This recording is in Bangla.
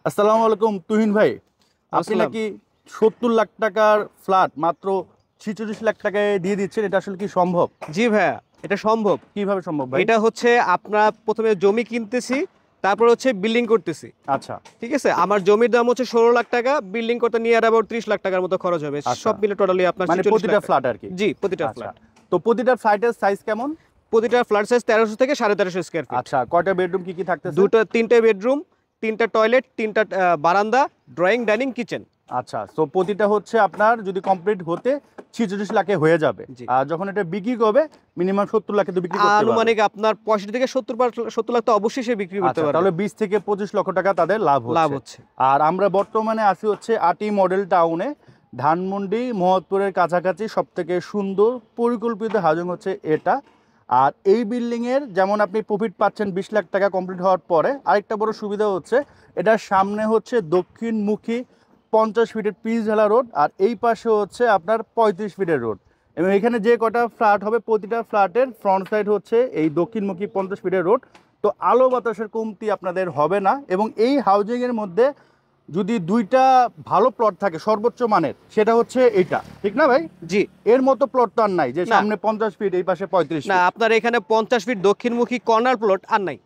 আসসালামু আলাইকুম তুহিন ভাই, আপনি আসসালাম। নাকি 70 লাখ টাকার ফ্ল্যাট মাত্র 46 লাখ টাকায় দিয়ে দিচ্ছেন, এটা আসলে কি সম্ভব? জি ভাইয়া, এটা সম্ভব। কিভাবে সম্ভব ভাই? এটা হচ্ছে আপনার প্রথমে জমি কিনতেছি, তারপর হচ্ছে বিল্ডিং করতেছি। আচ্ছা ঠিক আছে, আমার জমির দাম হচ্ছে 16 লাখ টাকা, বিল্ডিং করতে নিয়ে অ্যাবাউট 30 লাখ টাকার মতো খরচ হবে। আচ্ছা, সব মিলে টোটালি আপনার মানে 46 প্রতিটা লাখ টাকা। ফ্ল্যাট আর কি। জি, প্রতিটা আচ্ছা, ফ্ল্যাট। তো প্রতিটা ফ্ল্যাটের সাইজ কেমন? প্রতিটা ফ্ল্যাট সাইজ 1300 থেকে 1350 স্কোয়ার ফিট। আচ্ছা, কয়টা বেডরুম কি কি থাকতেছে? তিনটে বেডরুম, তিনটা টয়লেট, তিনটা বারান্দা, ড্রয়িং, ডাইনিং, কিচেন। আচ্ছা, তো প্রতিটা হচ্ছে আপনার যদি কমপ্লিট হতে 46 লাখে হয়ে যাবে, জি, আর যখন এটা বিক্রি করবে মিনিমাম 70 লাখে তো বিক্রি করতে পারবে। আনুমানিক আপনার 65 থেকে 70 লাখ তো অবশ্যই সে বিক্রি করতে আচ্ছা, পারবে। তাহলে 20 থেকে 25 লক্ষ টাকা তাদের লাভ লাভ হচ্ছে। হচ্ছে। আর আমরা বর্তমানে আছি হচ্ছে আটি মডেল টাউনে, ধানমন্ডি মোহাম্মদপুরের কাছাকাছি। সব থেকে সুন্দর পরিকল্পিত হাউজিং হচ্ছে এটা। আর এই বিল্ডিংয়ের যেমন আপনি প্রফিট পাচ্ছেন 20 লাখ টাকা কমপ্লিট হওয়ার পরে, আরেকটা বড় সুবিধা হচ্ছে এটার সামনে হচ্ছে দক্ষিণমুখী 50 ফিটের পিচঢালা রোড, আর এই পাশে হচ্ছে আপনার 35 ফিটের রোড। এবং এখানে যে কটা ফ্ল্যাট হবে প্রতিটা ফ্ল্যাটের ফ্রন্ট সাইড হচ্ছে এই দক্ষিণমুখী 50 ফিটের রোড। তো আলো বাতাসের কমতি আপনাদের হবে না। এবং এই হাউজিংয়ের মধ্যে যদি দুইটা ভালো প্লট থাকে সর্বোচ্চ মানের, সেটা হচ্ছে এইটা, ঠিক না ভাই? জি। এর মতো প্লট তো আর নাই যে না, সামনে 50 ফিট এই পাশে 35 না, ফিট। আপনার এখানে 50 ফিট দক্ষিণমুখী কর্নার প্লট আর নাই।